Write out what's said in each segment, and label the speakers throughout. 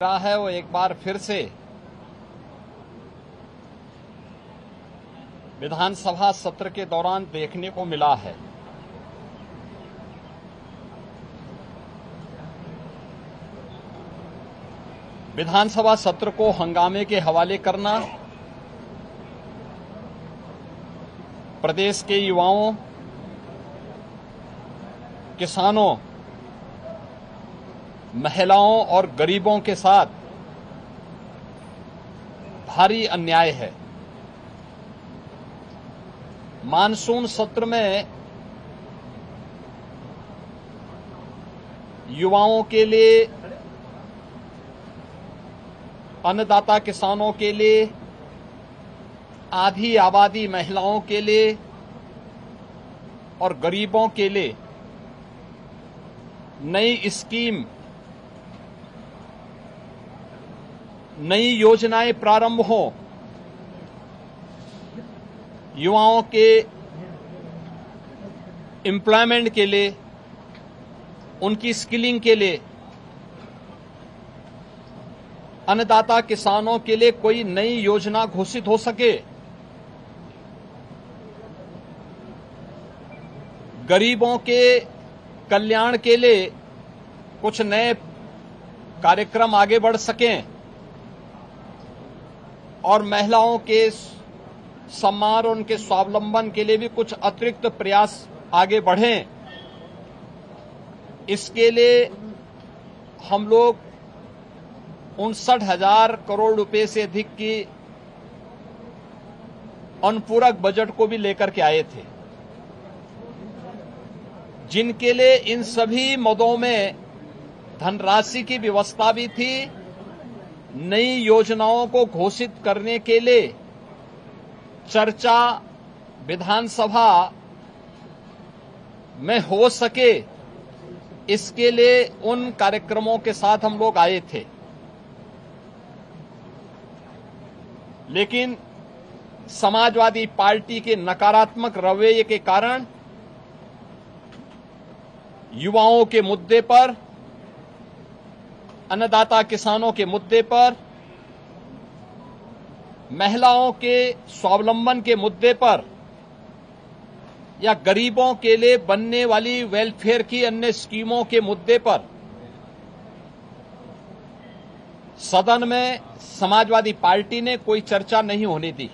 Speaker 1: रहा है वो एक बार फिर से विधानसभा सत्र के दौरान देखने को मिला है। विधानसभा सत्र को हंगामे के हवाले करना, प्रदेश के युवाओं, किसानों, महिलाओं और गरीबों के साथ भारी अन्याय है। मानसून सत्र में युवाओं के लिए, अन्नदाता किसानों के लिए, आधी आबादी महिलाओं के लिए और गरीबों के लिए नई स्कीम, नई योजनाएं प्रारंभ हों, युवाओं के एम्प्लॉयमेंट के लिए, उनकी स्किलिंग के लिए, अन्नदाता किसानों के लिए कोई नई योजना घोषित हो सके, गरीबों के कल्याण के लिए कुछ नए कार्यक्रम आगे बढ़ सकें और महिलाओं के सम्मान और उनके स्वावलंबन के लिए भी कुछ अतिरिक्त प्रयास आगे बढ़ें। इसके लिए हम लोग 59,000 करोड़ रुपए से अधिक की अनुपूरक बजट को भी लेकर के आए थे, जिनके लिए इन सभी मदों में धनराशि की व्यवस्था भी थी। नई योजनाओं को घोषित करने के लिए चर्चा विधानसभा में हो सके, इसके लिए उन कार्यक्रमों के साथ हम लोग आए थे। लेकिन समाजवादी पार्टी के नकारात्मक रवैये के कारण युवाओं के मुद्दे पर, अन्नदाता किसानों के मुद्दे पर, महिलाओं के स्वावलंबन के मुद्दे पर या गरीबों के लिए बनने वाली वेलफेयर की अन्य स्कीमों के मुद्दे पर सदन में समाजवादी पार्टी ने कोई चर्चा नहीं होने दी।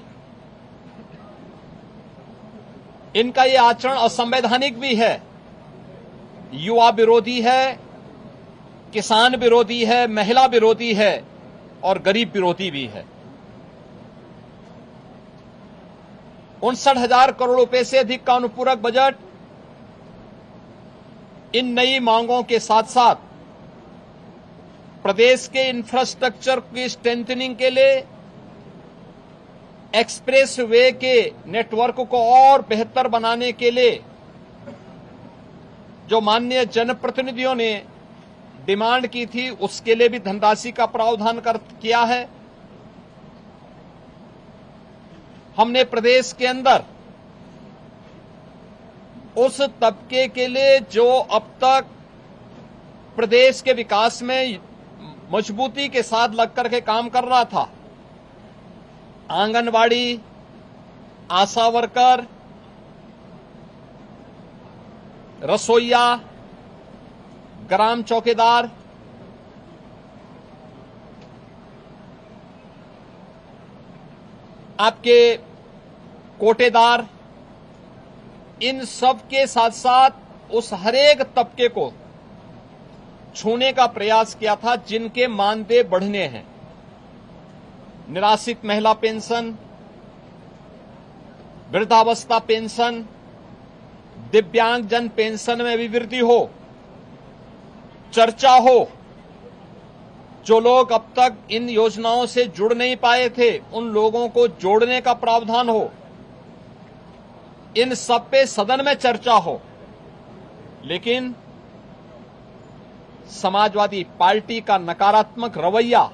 Speaker 1: इनका ये आचरण असंवैधानिक भी है, युवा विरोधी है, किसान विरोधी है, महिला विरोधी है और गरीब विरोधी भी है। 59,000 करोड़ रुपए से अधिक का अनुपूरक बजट इन नई मांगों के साथ साथ प्रदेश के इंफ्रास्ट्रक्चर की स्ट्रेंथनिंग के लिए, एक्सप्रेस वे के नेटवर्क को और बेहतर बनाने के लिए जो माननीय जनप्रतिनिधियों ने डिमांड की थी, उसके लिए भी धनराशि का प्रावधान किया है। हमने प्रदेश के अंदर उस तबके के लिए जो अब तक प्रदेश के विकास में मजबूती के साथ लगकर के काम कर रहा था, आंगनवाड़ी, आशा वर्कर, रसोइया, ग्राम चौकीदार, आपके कोटेदार, इन सब के साथ साथ उस हरेक तबके को छूने का प्रयास किया था जिनके मानदेय बढ़ने हैं। निराश्रित महिला पेंशन, वृद्धावस्था पेंशन, दिव्यांगजन पेंशन में भी वृद्धि हो, चर्चा हो। जो लोग अब तक इन योजनाओं से जुड़ नहीं पाए थे, उन लोगों को जोड़ने का प्रावधान हो। इन सब पे सदन में चर्चा हो। लेकिन समाजवादी पार्टी का नकारात्मक रवैया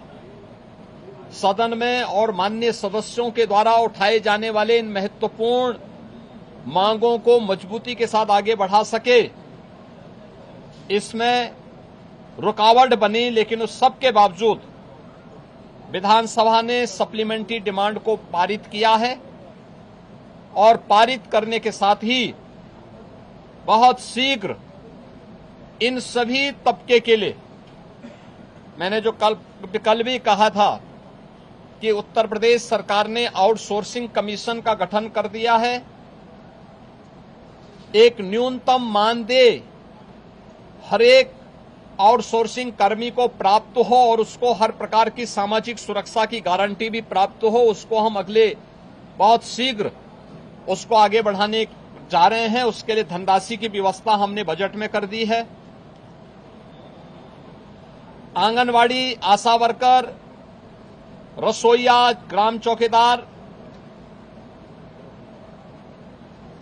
Speaker 1: सदन में और माननीय सदस्यों के द्वारा उठाए जाने वाले इन महत्वपूर्ण मांगों को मजबूती के साथ आगे बढ़ा सके, इसमें रुकावट बनी। लेकिन उस सब के बावजूद विधानसभा ने सप्लीमेंट्री डिमांड को पारित किया है और पारित करने के साथ ही बहुत शीघ्र इन सभी तबके के लिए, मैंने जो कल भी कहा था कि उत्तर प्रदेश सरकार ने आउटसोर्सिंग कमीशन का गठन कर दिया है। एक न्यूनतम मानदेय हर एक आउटसोर्सिंग कर्मी को प्राप्त हो और उसको हर प्रकार की सामाजिक सुरक्षा की गारंटी भी प्राप्त हो, उसको हम अगले बहुत शीघ्र उसको आगे बढ़ाने जा रहे हैं। उसके लिए धनराशि की व्यवस्था हमने बजट में कर दी है। आंगनवाड़ी, आशा वर्कर, रसोईया, ग्राम चौकीदार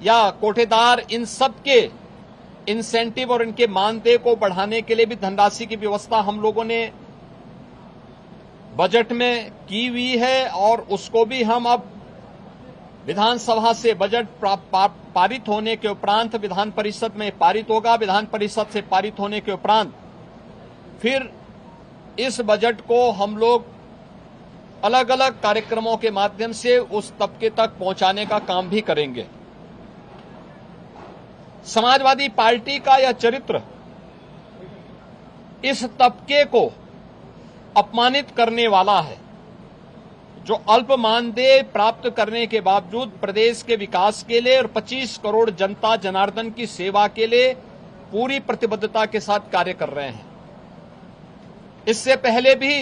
Speaker 1: या कोठेदार, इन सब के इंसेंटिव और इनके मानदेय को बढ़ाने के लिए भी धनराशि की व्यवस्था हम लोगों ने बजट में की हुई है और उसको भी हम अब विधानसभा से बजट पारित होने के उपरांत विधान परिषद में पारित होगा। विधान परिषद से पारित होने के उपरांत फिर इस बजट को हम लोग अलग अलग कार्यक्रमों के माध्यम से उस तबके तक पहुंचाने का काम भी करेंगे। समाजवादी पार्टी का यह चरित्र इस तबके को अपमानित करने वाला है, जो अल्प मानदेय प्राप्त करने के बावजूद प्रदेश के विकास के लिए और 25 करोड़ जनता जनार्दन की सेवा के लिए पूरी प्रतिबद्धता के साथ कार्य कर रहे हैं। इससे पहले भी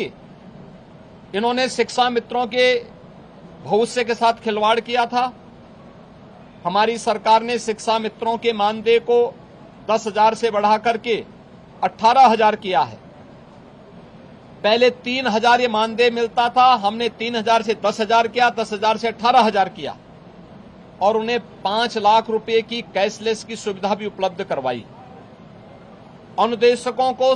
Speaker 1: इन्होंने शिक्षा मित्रों के भविष्य के साथ खिलवाड़ किया था। हमारी सरकार ने शिक्षा मित्रों के मानदेय को 10,000 से बढ़ा करके 18,000 किया है। पहले 3,000 ये मानदेय मिलता था, हमने 3,000 से 10,000 किया, 10,000 से 18,000 किया और उन्हें 5 लाख रुपए की कैशलेस की सुविधा भी उपलब्ध करवाई। अनुदेशकों को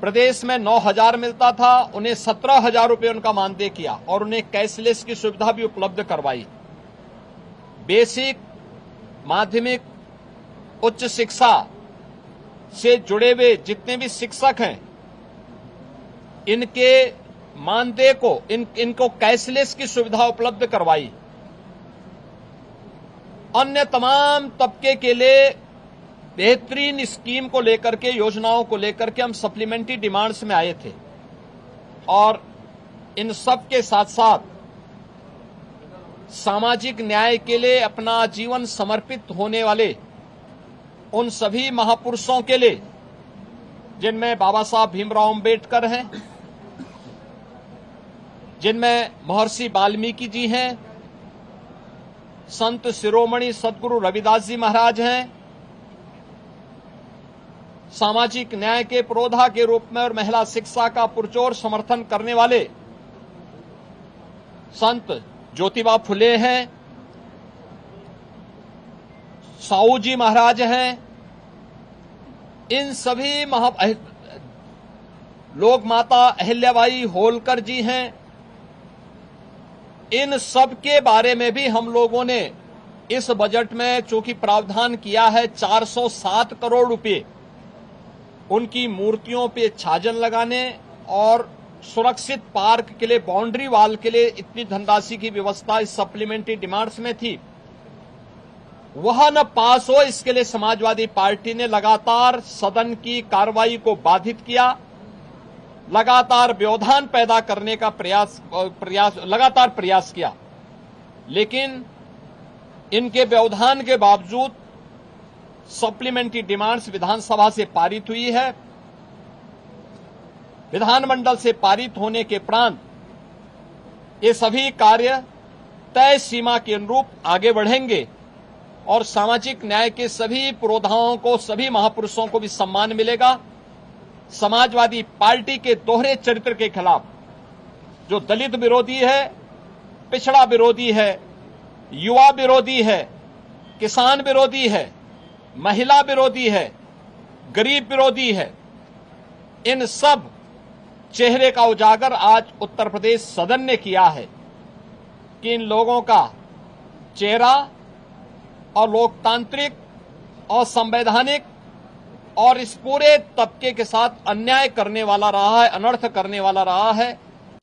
Speaker 1: प्रदेश में 9,000 मिलता था, उन्हें 17,000 रुपए उनका मानदेय किया और उन्हें कैशलेस की सुविधा भी उपलब्ध करवाई। बेसिक, माध्यमिक, उच्च शिक्षा से जुड़े हुए जितने भी शिक्षक हैं, इनके मानदेय को इनको कैशलेस की सुविधा उपलब्ध करवाई। अन्य तमाम तबके के लिए बेहतरीन स्कीम को लेकर के, योजनाओं को लेकर के हम सप्लीमेंट्री डिमांड्स में आए थे और इन सब के साथ साथ सामाजिक न्याय के लिए अपना जीवन समर्पित होने वाले उन सभी महापुरुषों के लिए, जिनमें बाबा साहब भीमराव अंबेडकर हैं, जिनमें महर्षि वाल्मीकि जी हैं, संत शिरोमणि सदगुरु रविदास जी महाराज हैं, सामाजिक न्याय के पुरोधा के रूप में और महिला शिक्षा का पुरजोर समर्थन करने वाले संत ज्योतिबा फुले हैं, साहू जी महाराज हैं। इन सभी लोक माता अहिल्याबाई होलकर जी हैं। इन सब के बारे में भी हम लोगों ने इस बजट में चूंकि प्रावधान किया है 407 करोड़ रुपए उनकी मूर्तियों पे छाजन लगाने और सुरक्षित पार्क के लिए, बाउंड्री वाल के लिए इतनी धनराशि की व्यवस्था इस सप्लीमेंट्री डिमांड्स में थी, वह न पास हो, इसके लिए समाजवादी पार्टी ने लगातार सदन की कार्रवाई को बाधित किया, लगातार व्यवधान पैदा करने का लगातार प्रयास किया। लेकिन इनके व्यवधान के बावजूद सप्लीमेंट्री डिमांड्स विधानसभा से पारित हुई है। विधानमंडल से पारित होने के उपरांत ये सभी कार्य तय सीमा के अनुरूप आगे बढ़ेंगे और सामाजिक न्याय के सभी पुरोधाओं को, सभी महापुरुषों को भी सम्मान मिलेगा। समाजवादी पार्टी के दोहरे चरित्र के खिलाफ, जो दलित विरोधी है, पिछड़ा विरोधी है, युवा विरोधी है, किसान विरोधी है, महिला विरोधी है, गरीब विरोधी है, इन सब चेहरे का उजागर आज उत्तर प्रदेश सदन ने किया है कि इन लोगों का चेहरा और लोकतांत्रिक और संवैधानिक और इस पूरे तबके के साथ अन्याय करने वाला रहा है, अनर्थ करने वाला रहा है।